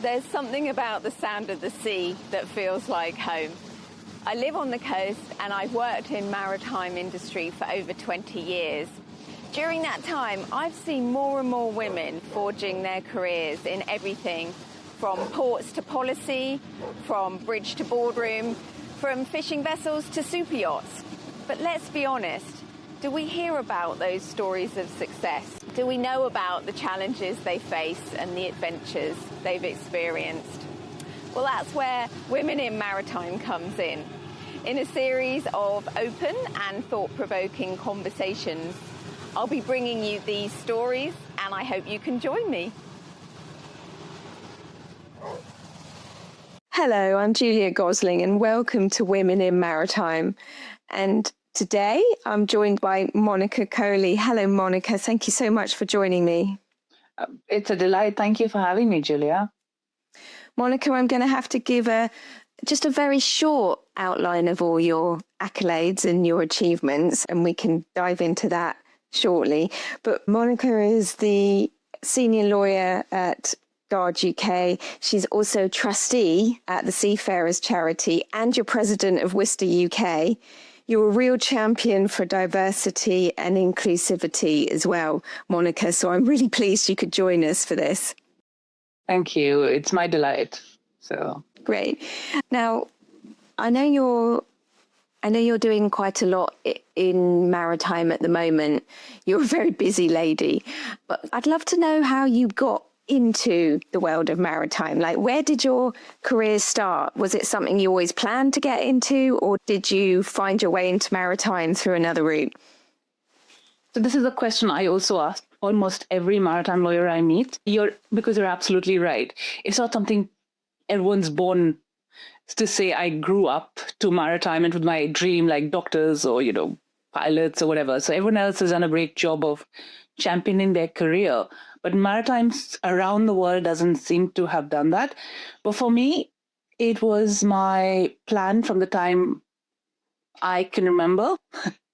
There's something about the sound of the sea that feels like home. I live on the coast and I've worked in maritime industry for over 20 years. During that time, I've seen more and more women forging their careers in everything from ports to policy, from bridge to boardroom, from fishing vessels to super yachts. But let's be honest, do we hear about those stories of success? Do we know about the challenges they face and the adventures they've experienced? Well, that's where Women in Maritime comes in. In a series of open and thought-provoking conversations, I'll be bringing you these stories, and I hope you can join me. Hello, I'm Julia Gosling, and welcome to Women in Maritime. And today, I'm joined by Monica Kohli. Hello, Monica. Thank you so much for joining me. It's a delight. Thank you for having me, Julia. Monica, I'm going to have to give just a very short outline of all your accolades and your achievements, and we can dive into that shortly. But Monica is the senior lawyer at Gard UK. She's also trustee at the Seafarers charity, and you're president of WISTA UK. You're a real champion for diversity and inclusivity as well, Monica. So I'm really pleased you could join us for this. Thank you. It's my delight. So great. Now, I know you're doing quite a lot in maritime at the moment. You're a very busy lady, but I'd love to know how you got into the world of maritime. Like, where did your career start? Was it something you always planned to get into, or did you find your way into maritime through another route? So this is a question I also ask almost every maritime lawyer I meet. Because you're absolutely right. It's not something everyone's born to say, I grew up to maritime and with my dream, like doctors or, pilots or whatever. So everyone else has done a great job of championing their career. But maritime around the world doesn't seem to have done that. But for me, it was my plan from the time I can remember.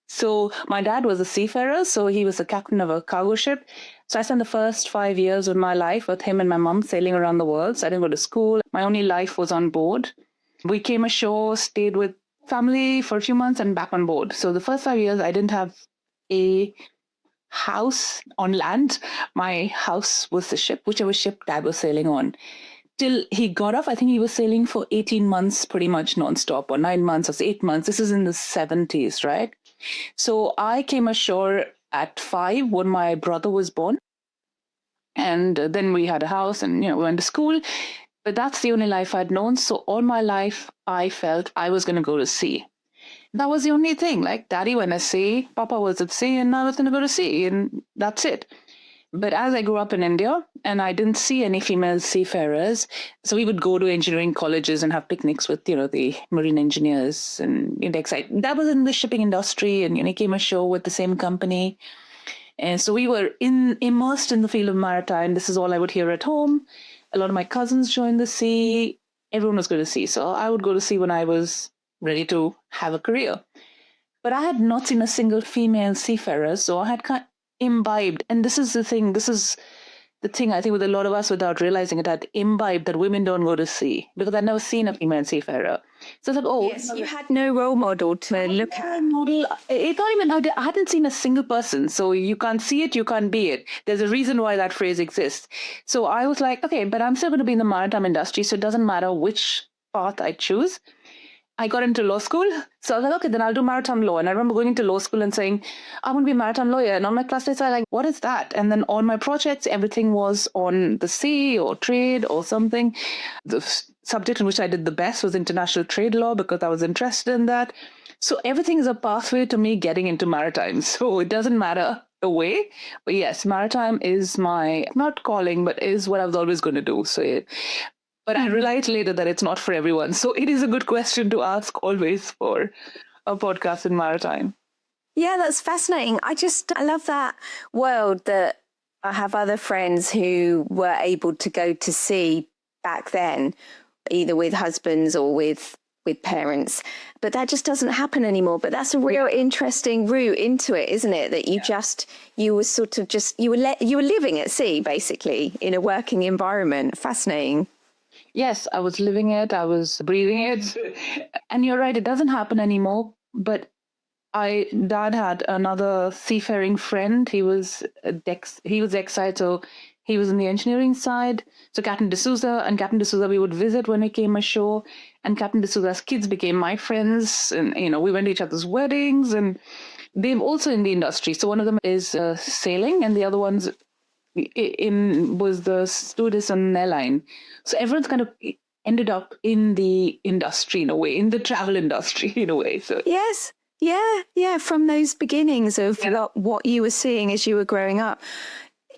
So my dad was a seafarer, so he was the captain of a cargo ship. So I spent the first 5 years of my life with him and my mum sailing around the world. So I didn't go to school. My only life was on board. We came ashore, stayed with family for a few months and back on board. So the first 5 years, I didn't have a house on land. My house was the ship, whichever ship Dad was sailing on. Till he got off, I think he was sailing for 18 months pretty much nonstop, or 9 months or 8 months. This is in the 70s, right? So I came ashore at 5 when my brother was born. And then we had a house and, we went to school. But that's the only life I'd known. So all my life, I felt I was going to go to sea. That was the only thing. Like, Daddy went to sea, Papa was at sea, and I was going to go to sea, and that's it. But as I grew up in India, and I didn't see any female seafarers, so we would go to engineering colleges and have picnics with, the marine engineers and that was in the shipping industry, and he came ashore with the same company. And so we were immersed in the field of maritime. This is all I would hear at home. A lot of my cousins joined the sea. Everyone was going to sea. So I would go to sea when I was ready to have a career. But I had not seen a single female seafarer, so I had kind of imbibed. And this is the thing I think with a lot of us without realizing it, I'd imbibed that women don't go to sea because I'd never seen a female seafarer. So I thought, yes, you had no role model to look at. It's not even, I hadn't seen a single person. So you can't see it, you can't be it. There's a reason why that phrase exists. So I was like, okay, but I'm still going to be in the maritime industry, so it doesn't matter which path I choose. I got into law school. So I was like, okay, then I'll do maritime law. And I remember going into law school and saying, I want to be a maritime lawyer. And all my classmates are like, what is that? And then all my projects, everything was on the sea or trade or something. The subject in which I did the best was international trade law because I was interested in that. So everything is a pathway to me getting into maritime. So it doesn't matter the way. But yes, maritime is my, not calling, but is what I was always going to do. But I realized later that it's not for everyone. So it is a good question to ask always for a podcast in maritime. Yeah, that's fascinating. I love that world that I have other friends who were able to go to sea back then, either with husbands or with parents. But that just doesn't happen anymore. But that's a real interesting route into it, isn't it? That you were living at sea, basically, in a working environment. Fascinating. Yes, I was living it. I was breathing it. And you're right, it doesn't happen anymore. But Dad had another seafaring friend. He was ex-side, so he was in the engineering side. So Captain Captain D'Souza we would visit when we came ashore. And Captain D'Souza's kids became my friends. And, we went to each other's weddings. And they're also in the industry. So one of them is sailing, and the other one's was the stewardess on an airline. So everyone's kind of ended up in the industry in a way, in the travel industry in a way. So Yes. Yeah. From those beginnings of what you were seeing as you were growing up.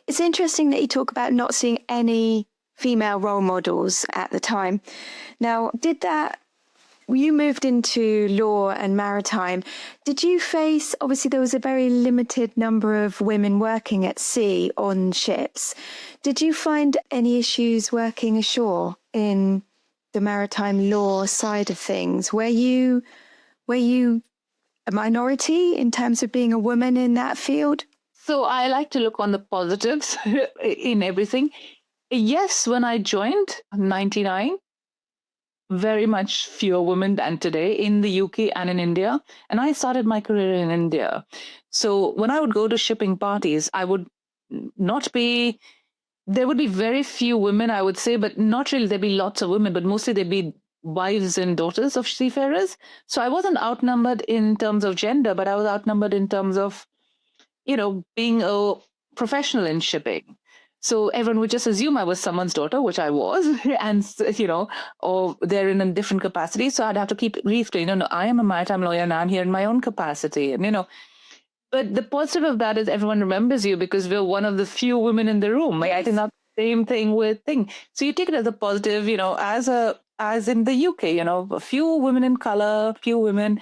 It's interesting that you talk about not seeing any female role models at the time. Now, you moved into law and maritime. Did you face, obviously there was a very limited number of women working at sea on ships. Did you find any issues working ashore in the maritime law side of things? Were you a minority in terms of being a woman in that field? So I like to look on the positives in everything. Yes, when I joined, 99, very much fewer women than today in the UK and in India. And I started my career in India. So when I would go to shipping parties, there would be very few women, I would say, but not really. There'd be lots of women, but mostly there'd be wives and daughters of seafarers. So I wasn't outnumbered in terms of gender, but I was outnumbered in terms of, being a professional in shipping. So everyone would just assume I was someone's daughter, which I was, and, or they're in a different capacity. So I'd have to keep reiterating, no, I am a maritime lawyer and I'm here in my own capacity. And, but the positive of that is everyone remembers you because we're one of the few women in the room. Yes. I think that's the same thing with thing. So you take it as a positive, as in the UK, a few women in color, few women.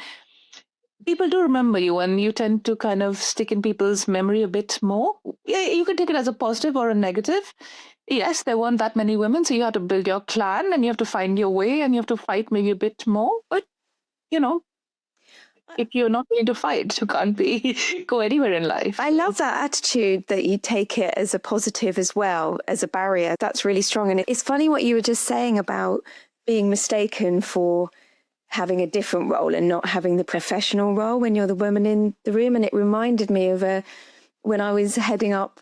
People do remember you and you tend to kind of stick in people's memory a bit more. Yeah, you can take it as a positive or a negative. Yes, there weren't that many women, so you have to build your clan and you have to find your way and you have to fight maybe a bit more. But, if you're not willing to fight, you can't go anywhere in life. I love that attitude that you take it as a positive as well, as a barrier. That's really strong. And it's funny what you were just saying about being mistaken for having a different role and not having the professional role when you're the woman in the room. And it reminded me of when I was heading up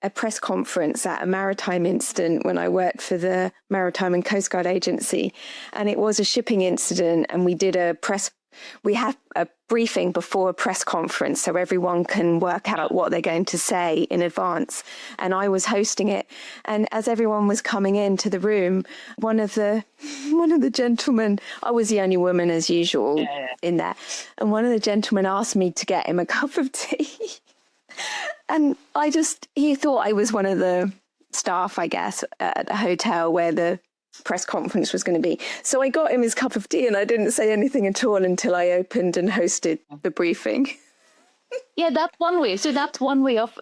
a press conference at a maritime incident when I worked for the Maritime and Coast Guard Agency. And it was a shipping incident and we have a briefing before a press conference so everyone can work out what they're going to say in advance. And I was hosting it. And as everyone was coming into the room, one of the gentlemen, I was the only woman as usual in there. And one of the gentlemen asked me to get him a cup of tea. And he thought I was one of the staff, I guess, at the hotel where the press conference was going to be. So I got him his cup of tea and I didn't say anything at all until I opened and hosted the briefing. Yeah, that's one way. So that's one way of,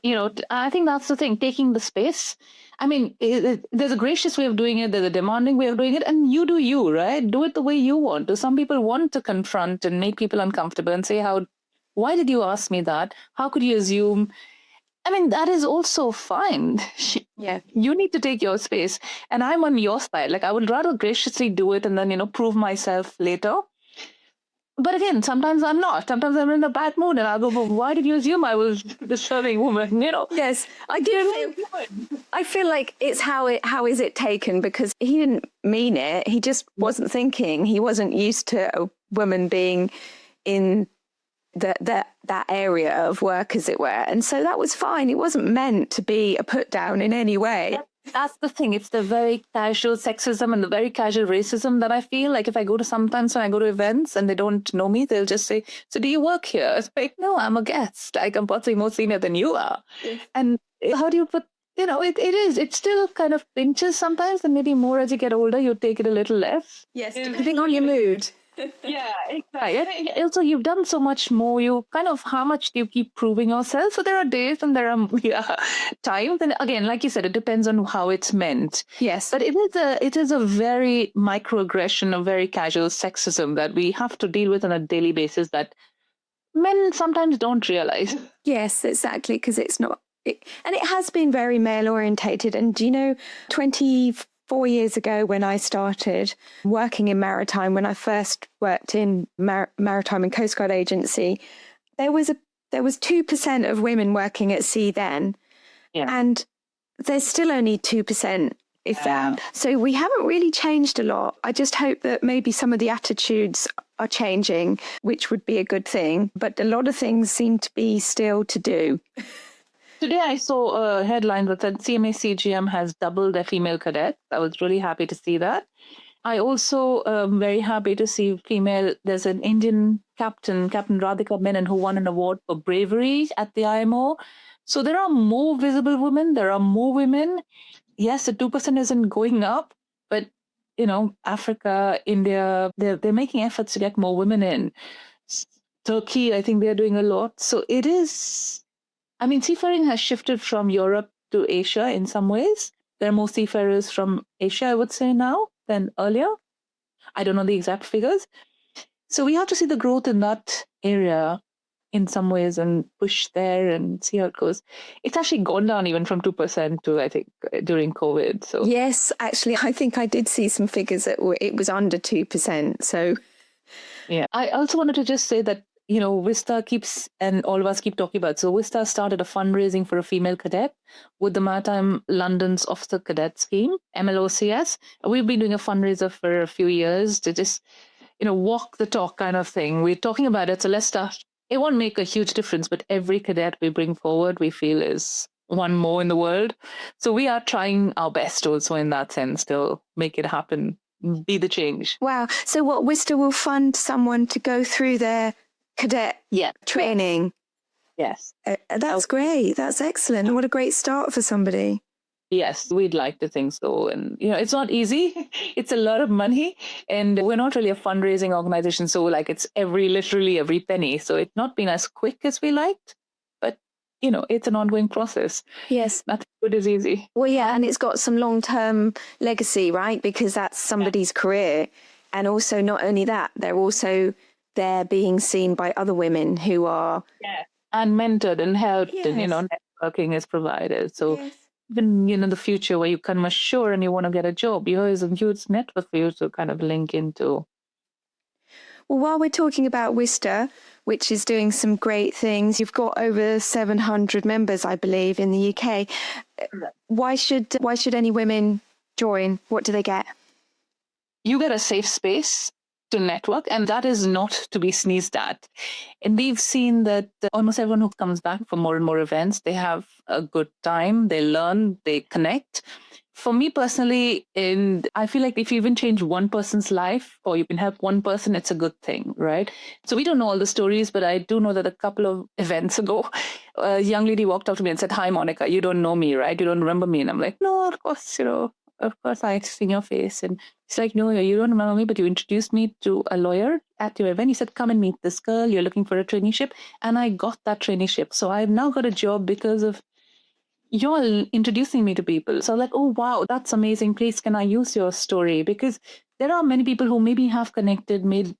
I think that's the thing, taking the space. I mean, there's a gracious way of doing it. There's a demanding way of doing it. And you do you, right? Do it the way you want to. Some people want to confront and make people uncomfortable and say, why did you ask me that? How could you assume? I mean, that is also fine. Yeah. You need to take your space. And I'm on your side. Like, I would rather graciously do it and then, prove myself later. But again, sometimes I'm not. Sometimes I'm in a bad mood and I'll go, well, why did you assume I was a disturbing woman? Yes, I feel like it's how is it taken? Because he didn't mean it. He just wasn't thinking. He wasn't used to a woman being in that area of work, as it were. And so that was fine. It wasn't meant to be a put down in any way. That's the thing. It's the very casual sexism and the very casual racism that I feel like if I go sometimes when I go to events and they don't know me, they'll just say, so do you work here? It's like, no, I'm a guest. I'm possibly more senior than you are. Yes. And how do you put, it still kind of pinches sometimes, and maybe more as you get older, you take it a little less. Yes, depending on your mood. Yeah, exactly. And also, you've done so much more. You kind of, how much do you keep proving yourself? So there are days and there are times. And again, like you said, it depends on how it's meant. Yes. But it is a very microaggression, a very casual sexism that we have to deal with on a daily basis that men sometimes don't realize. Yes, exactly, because it's not. And it has been very male orientated. And 25 4 years ago when I started working in maritime, when I first worked in Maritime and Coast Guard Agency, there was 2% of women working at sea then. Yeah. And there's still only 2%. So we haven't really changed a lot. I just hope that maybe some of the attitudes are changing, which would be a good thing. But a lot of things seem to be still to do. Today I saw a headline that said CMA CGM has doubled their female cadets. I was really happy to see that. I also am very happy to see there's an Indian Captain Radhika Menon, who won an award for bravery at the IMO. So there are more visible women, there are more women. Yes, the 2% isn't going up, but, Africa, India, they're making efforts to get more women in. Turkey, I think they're doing a lot. So it is, seafaring has shifted from Europe to Asia in some ways. There are more seafarers from Asia, I would say, now than earlier. I don't know the exact figures. So we have to see the growth in that area in some ways and push there and see how it goes. It's actually gone down even from 2% to, I think, during COVID. So yes, actually, I think I did see some figures that it was under 2%. So yeah, I also wanted to just say that, WISTA keeps, and all of us keep talking about, so WISTA started a fundraising for a female cadet with the Maritime London's Officer Cadet Scheme, MLOCS. We've been doing a fundraiser for a few years to just, walk the talk kind of thing. We're talking about it, so let's start. It won't make a huge difference, but every cadet we bring forward, we feel is one more in the world. So we are trying our best also in that sense to make it happen, be the change. Wow. So what, WISTA will fund someone to go through their cadet training? Yes. That's great. That's excellent. What a great start for somebody. Yes, we'd like to think so. And, it's not easy. It's a lot of money. And we're not really a fundraising organization. So it's literally every penny. So it's not been as quick as we liked. But, it's an ongoing process. Yes. Nothing good is easy. Well, yeah. And it's got some long-term legacy, right? Because that's somebody's career. And also not only that, they're being seen by other women who are... Yeah. And mentored and helped. Yes. And, networking is provided. So... Yes. Even in the future where you come ashore and you want to get a job, here's a huge network for you to kind of link into. Well, while we're talking about WISTA, which is doing some great things, you've got over 700 members, I believe, in the UK. Why should any women join? What do they get? You get a safe space to network, and that is not to be sneezed at. And we've seen that almost everyone who comes back for more and more events, they have a good time, they learn, they connect. For me personally, I feel like if you even change one person's life or you can help one person, it's a good thing, right? So we don't know all the stories, but I do know that a couple of events ago, a young lady walked up to me and said, "Hi, Monica, you don't know me, right? You don't remember me?" And I'm like, "No, of course, I've seen your face." And she's like, "No, you don't remember me, but you introduced me to a lawyer at your event. You said, come and meet this girl. You're looking for a traineeship." And I got that traineeship. So I've now got a job because of you're introducing me to people. So like, oh, wow, that's amazing. Please, can I use your story? Because there are many people who maybe have connected, made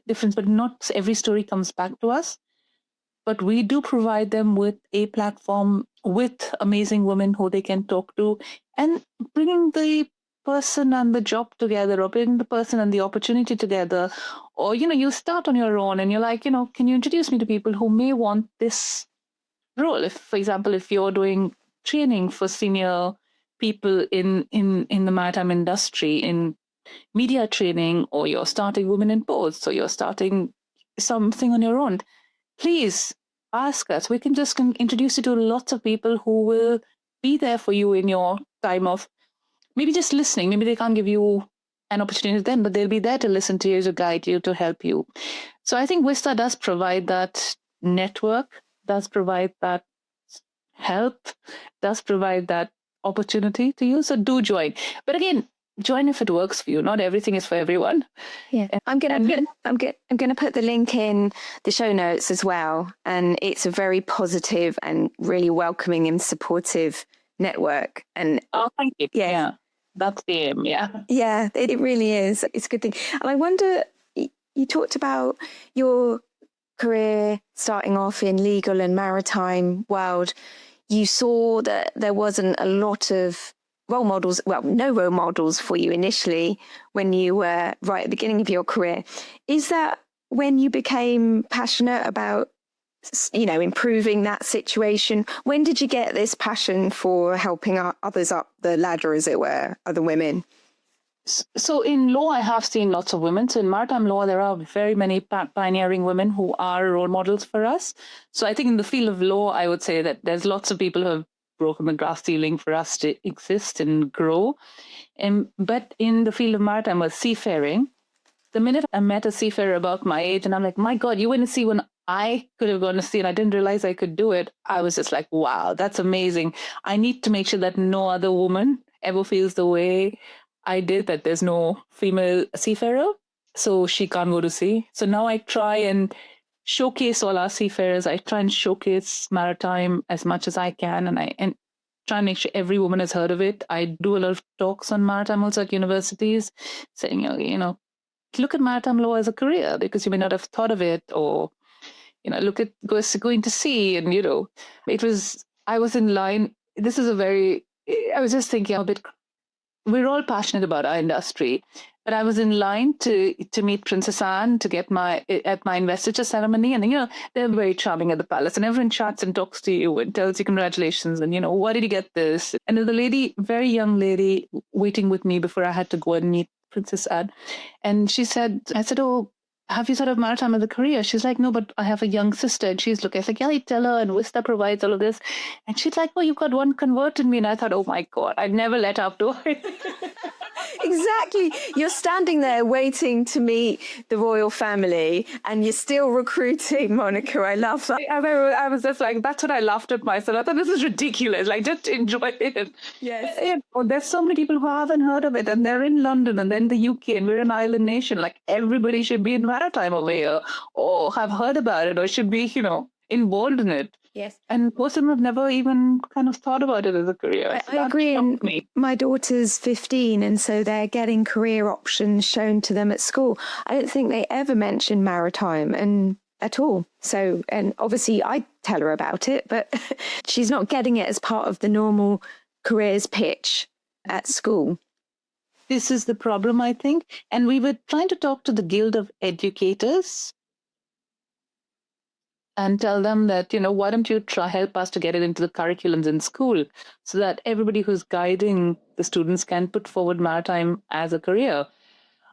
difference, but not every story comes back to us. But we do provide them with a platform with amazing women who they can talk to, and bringing the person and the job together, or bringing the person and the opportunity together. Or, you start on your own and you're like, can you introduce me to people who may want this role? If, for example, if you're doing training for senior people in the maritime industry, in media training, or you're starting Women in Ports, or you're starting something on your own, please ask us. We can just introduce you to lots of people who will be there for you in your time of maybe just listening. Maybe they can't give you an opportunity then, but they'll be there to listen to you, to guide you, to help you. So I think WISTA does provide that network, does provide that help, does provide that opportunity to you. So do join. But again, join if it works for you. Not everything is for everyone. Yeah, I'm gonna put the link in the show notes as well. And it's a very positive and really welcoming and supportive network. And thank you. Yeah, that's the aim. Yeah, it really is. It's a good thing. And I wonder, you talked about your career starting off in legal and maritime world. You saw that there wasn't a lot of role models, well, no role models for you initially when you were right at the beginning of your career. Is that when you became passionate about, improving that situation? When did you get this passion for helping others up the ladder, as it were, other women? So in law, I have seen lots of women. So in maritime law, there are very many pioneering women who are role models for us. So I think in the field of law, I would say that there's lots of people who have broken the glass ceiling for us to exist and grow. But in the field of maritime or seafaring, the minute I met a seafarer about my age, and I'm like, my God, you went to sea when I could have gone to sea and I didn't realize I could do it. I was just like, wow, that's amazing. I need to make sure that no other woman ever feels the way I did, that there's no female seafarer, so she can't go to sea. So now I try and showcase all our seafarers. I try and showcase maritime as much as I can, and try and make sure every woman has heard of it. I do a lot of talks on maritime also at universities, saying, look at maritime law as a career, because you may not have thought of it, or look at going to sea. And I was in line. I was just thinking a bit. We're all passionate about our industry, but I was in line to meet Princess Anne to get at my investiture ceremony, and they're very charming at the palace, and everyone chats and talks to you and tells you congratulations, and why did you get this? And there's a lady, very young lady, waiting with me before I had to go and meet Princess Anne, and I said, oh, have you thought of maritime as a career? She's like, no, but I have a young sister. And she's looking, I was like, yeah, tell her, and WISTA provides all of this. And she's like, oh, you've got one convert in me. And I thought, oh my God, I'd never let up, do I? Exactly. You're standing there waiting to meet the royal family and you're still recruiting, Monica. I love that. I was just like, that's what I laughed at myself. I thought, this is ridiculous. Like, just enjoy it. Yes. There's so many people who haven't heard of it, and they're in London and then the UK, and we're an island nation. Like, everybody should be in maritime over here, or have heard about it, or should be, involved in it. Yes. And most of them have never even kind of thought about it as a career. I agree. And my daughter's 15, and so they're getting career options shown to them at school. I don't think they ever mention maritime at all. So, and obviously I tell her about it, but she's not getting it as part of the normal careers pitch at school. This is the problem, I think. And we were trying to talk to the Guild of Educators and tell them that, why don't you help us to get it into the curriculums in school, so that everybody who's guiding the students can put forward maritime as a career.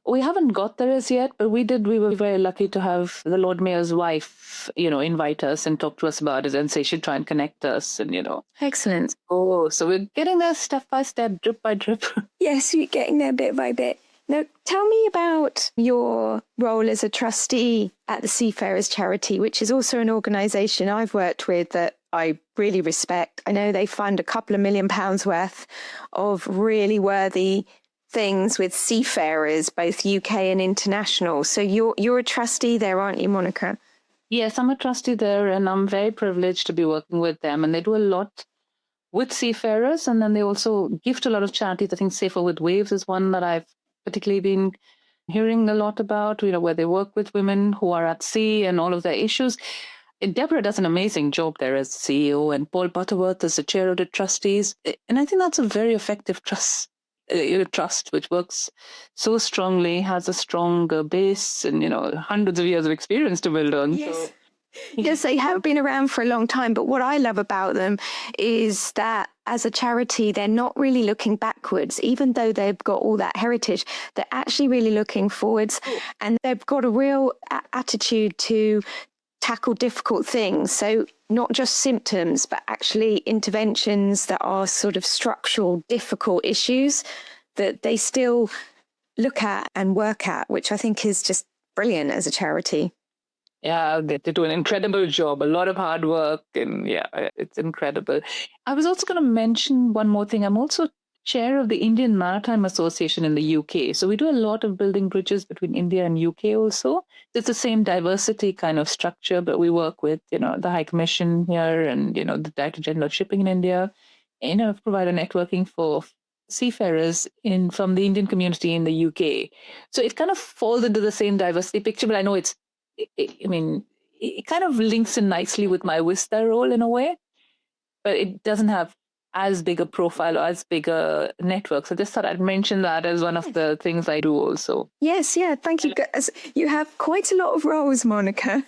We haven't got there as yet, but we did. We were very lucky to have the Lord Mayor's wife, invite us and talk to us about it and say she'd try and connect us, and, Excellent. Oh, so we're getting there step by step, drip by drip. Yes, you're getting there bit by bit. Now, tell me about your role as a trustee at the Seafarers charity, which is also an organisation I've worked with that I really respect. I know they fund a couple of £1 million worth of really worthy things with seafarers, both UK and international. So you're a trustee there, aren't you, Monica? Yes, I'm a trustee there, and I'm very privileged to be working with them. And they do a lot with seafarers, and then they also gift a lot of charities. I think Safer with Waves is one that I've particularly been hearing a lot about, where they work with women who are at sea and all of their issues. And Deborah does an amazing job there as CEO, and Paul Butterworth is the chair of the trustees. And I think that's a very effective trust, which works so strongly, has a strong base, and, hundreds of years of experience to build on. Yes. So. Yes, they have been around for a long time. But what I love about them is that as a charity, they're not really looking backwards, even though they've got all that heritage. They're actually really looking forwards, and they've got a real attitude to tackle difficult things. So not just symptoms, but actually interventions that are sort of structural, difficult issues that they still look at and work at, which I think is just brilliant as a charity. Yeah, they do an incredible job, a lot of hard work, and yeah, it's incredible. I was also going to mention one more thing. I'm also chair of the Indian Maritime Association in the UK. So we do a lot of building bridges between India and UK also. It's the same diversity kind of structure, but we work with, the High Commission here and, the Director General of Shipping in India, provide a networking for seafarers from the Indian community in the UK. So it kind of falls into the same diversity picture, but I know it kind of links in nicely with my WISTA role in a way, but it doesn't have as big a profile or as big a network. So just thought I'd mention that as one of the things I do also. Yes, yeah, thank you. You have quite a lot of roles, Monica.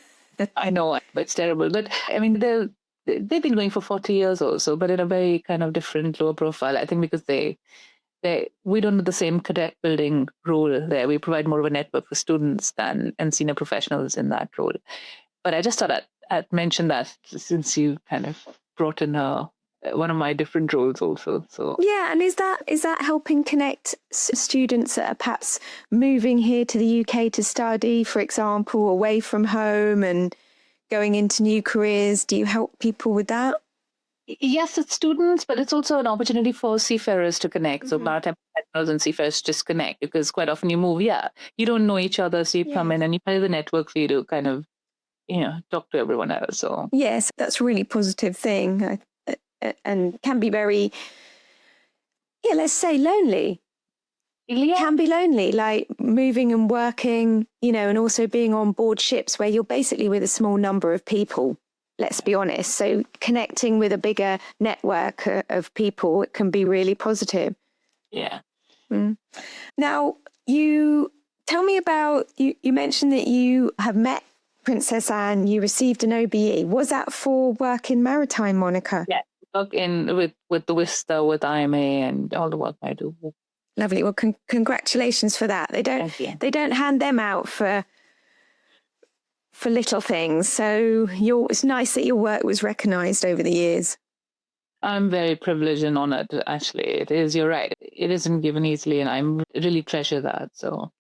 I know, but it's terrible. But I mean, they've been going for 40 years also, but in a very kind of different, lower profile. I think because we don't do the same cadet building role there. We provide more of a network for students and senior professionals in that role. But I just thought I'd mention that since you kind of brought in one of my different roles also. So yeah, and is that helping connect students that are perhaps moving here to the UK to study, for example, away from home and going into new careers? Do you help people with that? Yes, it's students, but it's also an opportunity for seafarers to connect. So maritime professionals and seafarers just connect, because quite often you move, you don't know each other, so you come in and you play the network for you to kind of, talk to everyone else. So yes, that's a really positive thing, and can be very, let's say lonely. Yeah. Can be lonely, like moving and working, and also being on board ships where you're basically with a small number of people. Let's be honest. So connecting with a bigger network of people, it can be really positive. Yeah. Now, you tell me about, you mentioned that you have met Princess Anne, you received an OBE. Was that for work in maritime, Monica? Yeah, work with the WISTA, with IMA and all the work I do. Lovely. Well, congratulations for that. They don't hand them out for little things. So it's nice that your work was recognised over the years. I'm very privileged and honoured, actually. It is, you're right. It isn't given easily, and I really treasure that. So,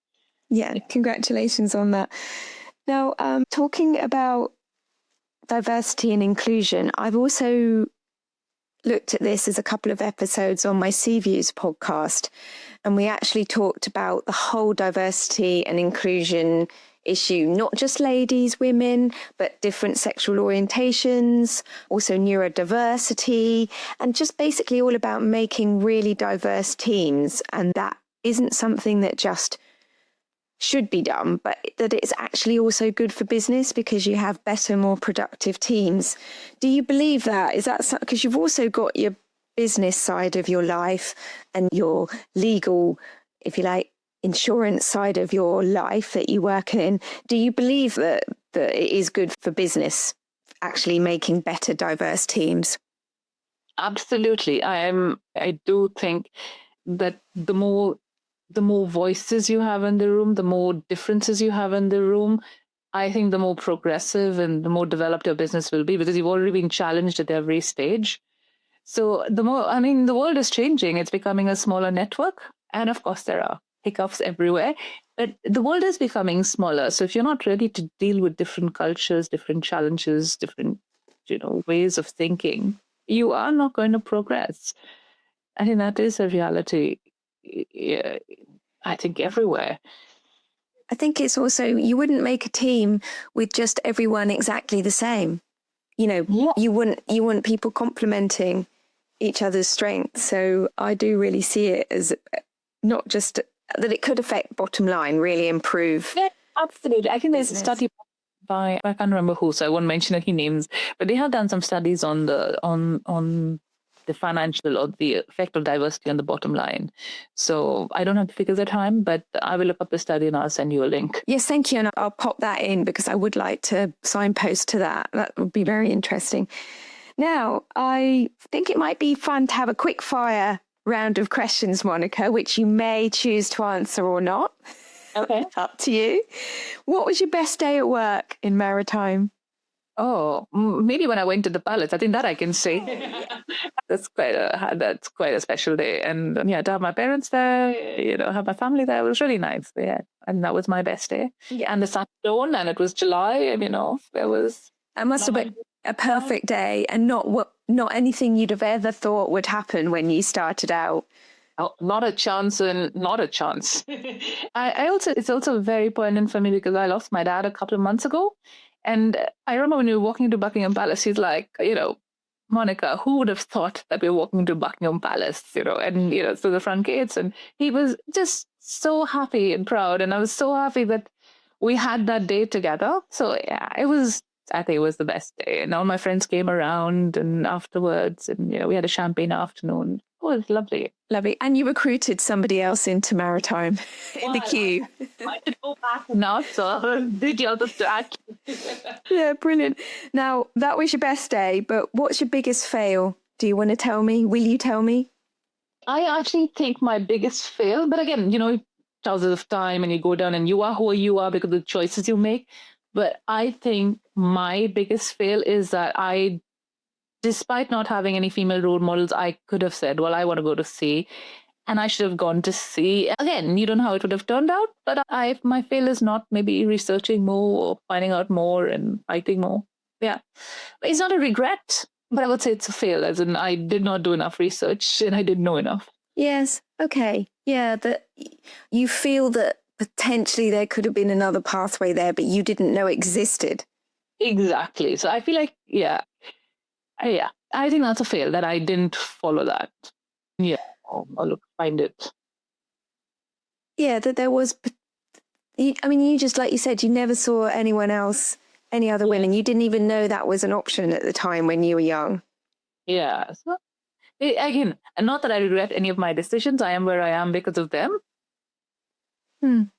yeah, congratulations on that. Now, talking about diversity and inclusion, I've also looked at this as a couple of episodes on my Sea Views podcast, and we actually talked about the whole diversity and inclusion issue, not just ladies, women, but different sexual orientations, also neurodiversity, and just basically all about making really diverse teams. And that isn't something that just should be done, but that it's actually also good for business because you have better, more productive teams. Do you believe that? Is that because you've also got your business side of your life and your legal, if you like, insurance side of your life that you work in? Do you believe that it is good for business actually making better, diverse teams? Absolutely. I do think that the more voices you have in the room, the more differences you have in the room, I think the more progressive and the more developed your business will be, because you've already been challenged at every stage. So the world is changing. It's becoming a smaller network. And of course, there are hiccups everywhere, but the world is becoming smaller. So if you're not ready to deal with different cultures, different challenges, different, ways of thinking, you are not going to progress. I think that is a reality. I think everywhere. I think it's also, you wouldn't make a team with just everyone exactly the same. You wouldn't people complementing each other's strengths. So I do really see it as not just that it could affect bottom line, really improve. Yeah, absolutely. I think there's a study by, I can't remember who, so I won't mention any names, but they have done some studies on the financial or the effect of diversity on the bottom line. So I don't have the figures at hand, but I will look up the study and I'll send you a link. Yes, thank you. And I'll pop that in because I would like to signpost to that. That would be very interesting. Now, I think it might be fun to have a quick fire round of questions, Monica, which you may choose to answer or not. Okay. Up to you. What was your best day at work in maritime? Oh, maybe when I went to the palace. I think that I can say. That's quite a special day. And to have my parents there, have my family there, it was really nice. Yeah, and that was my best day. Yeah. And the sun shone, and it was July, and there was. That must have been a perfect day, and not anything you'd have ever thought would happen when you started out. Oh, not a chance, and not a chance. It's also very poignant for me because I lost my dad a couple of months ago. And I remember when we were walking to Buckingham Palace, he's like, Monica, who would have thought that we're walking to Buckingham Palace, and, through the front gates. And he was just so happy and proud. And I was so happy that we had that day together. So, yeah, it was I think it was the best day. And all my friends came around and afterwards, and we had a champagne afternoon. It was lovely. Lovely. And you recruited somebody else into Maritime in the queue. I should go back now, so did you understand? Yeah, brilliant. Now, that was your best day, but what's your biggest fail? Do you want to tell me? Will you tell me? I actually think my biggest fail, but again, thousands of time and you go down and you are who you are because of the choices you make. But I think my biggest fail is that despite not having any female role models, I could have said, well, I want to go to sea. And I should have gone to sea. Again, you don't know how it would have turned out, but my fail is not maybe researching more or finding out more and fighting more. Yeah. It's not a regret, but I would say it's a fail, as in I did not do enough research and I didn't know enough. Yes. Okay. Yeah. That you feel that potentially there could have been another pathway there, but you didn't know existed. Exactly. So I feel like, I think that's a fail that I didn't follow that. Yeah. Or look, find it. Yeah, that there was. You just, like you said, you never saw anyone else, any other women. You didn't even know that was an option at the time when you were young. Yeah. So, again, not that I regret any of my decisions. I am where I am because of them.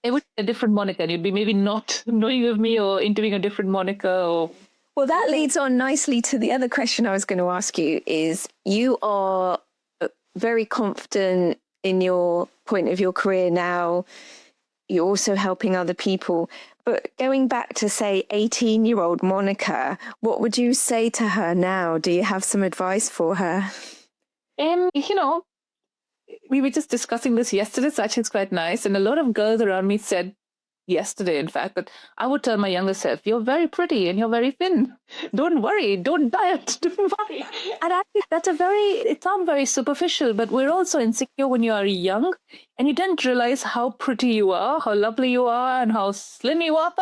It would be a different moniker, and you'd be maybe not knowing of me or interviewing a different moniker. Well, that leads on nicely to the other question I was going to ask you is you are very confident in your point of your career now. You're also helping other people. But going back to, say, 18-year-old Monica, what would you say to her now? Do you have some advice for her? We were just discussing this yesterday, so actually it's quite nice. And a lot of girls around me said yesterday, in fact, that I would tell my younger self, you're very pretty and you're very thin. Don't worry, don't diet, don't worry. And I think it sounds very superficial, but we're also insecure when you are young and you didn't realize how pretty you are, how lovely you are, and how slim you are,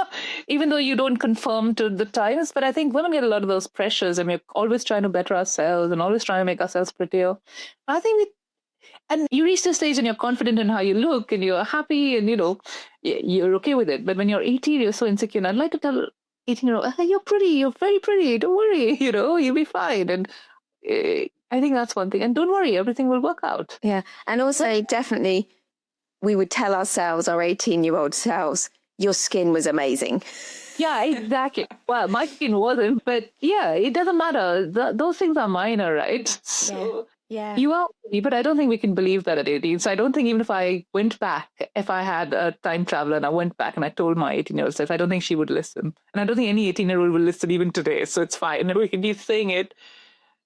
even though you don't conform to the times. But I think women get a lot of those pressures and we're always trying to better ourselves and always trying to make ourselves prettier. I think and you reach the stage and you're confident in how you look and you're happy and, you're okay with it. But when you're 18, you're so insecure. And I'd like to tell 18-year-old, you're pretty, you're very pretty. Don't worry, you'll be fine. And I think that's one thing. And don't worry, everything will work out. Yeah. And also, definitely, we would tell ourselves, our 18-year-old selves, your skin was amazing. Yeah, exactly. Well, my skin wasn't, but yeah, it doesn't matter. Those things are minor, right? So, yeah. You are, but I don't think we can believe that at 18. So I don't think even if I went back, if I had a time traveler and I went back and I told my 18-year-old self, I don't think she would listen. And I don't think any 18-year-old will listen even today. So it's fine. And we can keep saying it.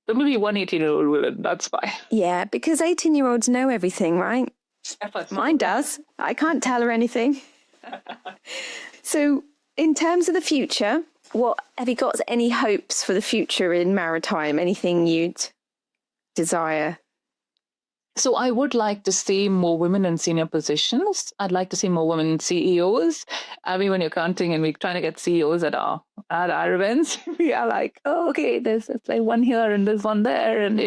But maybe one 18-year-old will, and that's fine. Yeah, because 18-year-olds know everything, right? Mine does. I can't tell her anything. So in terms of the future, what have you got any hopes for the future in Maritime? Anything you'd desire? So I would like to see more women in senior positions. I'd like to see more women CEOs. I mean, when you're counting and we're trying to get CEOs at our events, we are like, oh, okay, there's like one here and there's one there. And,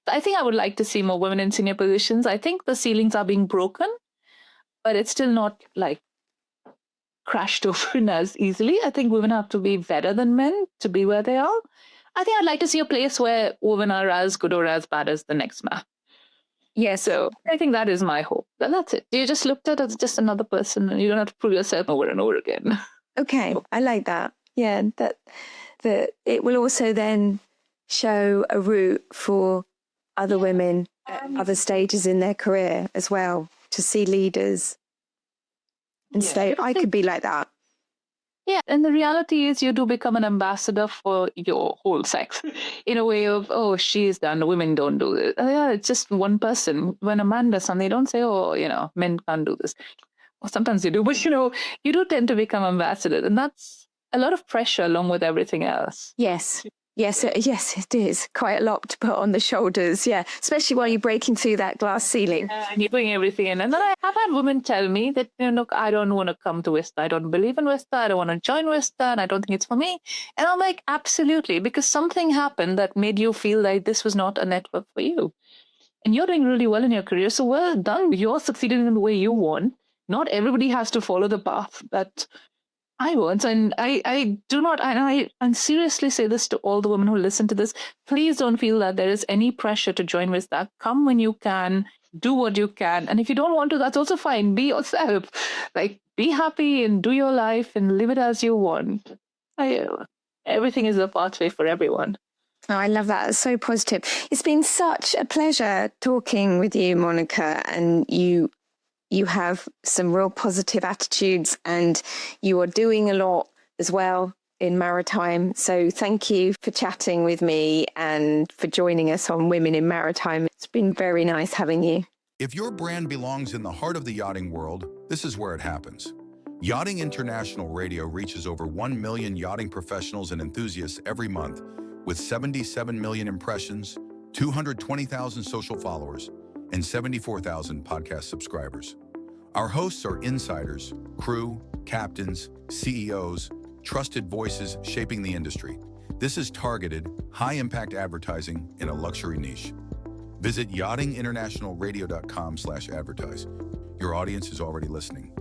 I think I would like to see more women in senior positions. I think the ceilings are being broken, but it's still not like crashed open as easily. I think women have to be better than men to be where they are. I think I'd like to see a place where women are as good or as bad as the next man. Yes. So I think that is my hope. That's it. You just looked at it as just another person and you don't have to prove yourself over and over again. Okay. I like that. Yeah. That it will also then show a route for other women at other stages in their career as well, to see leaders and say, I could be like that. Yeah, and the reality is you do become an ambassador for your whole sex in a way of, oh, she's done, women don't do this. Yeah, it's just one person. When a man does something, they don't say, oh, men can't do this. Or sometimes they do, but, you do tend to become ambassador. And that's a lot of pressure along with everything else. Yes. Yes, it is. Quite a lot to put on the shoulders, yeah. Especially while you're breaking through that glass ceiling. And you're putting everything in. And then I have had women tell me that, look, I don't want to come to WISTA. I don't believe in WISTA. I don't want to join WISTA. And I don't think it's for me. And I'm like, absolutely. Because something happened that made you feel like this was not a network for you. And you're doing really well in your career. So well done. You're succeeding in the way you want. Not everybody has to follow the path that I won't. And I do not, and seriously say this to all the women who listen to this. Please don't feel that there is any pressure to join WISTA. Come when you can, do what you can. And if you don't want to, that's also fine. Be yourself. Like, be happy and do your life and live it as you want. Everything is a pathway for everyone. Oh, I love that. It's so positive. It's been such a pleasure talking with you, Monica, and you have some real positive attitudes and you are doing a lot as well in maritime. So thank you for chatting with me and for joining us on Women in Maritime. It's been very nice having you. If your brand belongs in the heart of the yachting world, this is where it happens. Yachting International Radio reaches over 1 million yachting professionals and enthusiasts every month with 77 million impressions, 220,000 social followers, and 74,000 podcast subscribers. Our hosts are insiders, crew, captains, CEOs, trusted voices shaping the industry. This is targeted, high-impact advertising in a luxury niche. Visit yachtinginternationalradio.com/advertise. Your audience is already listening.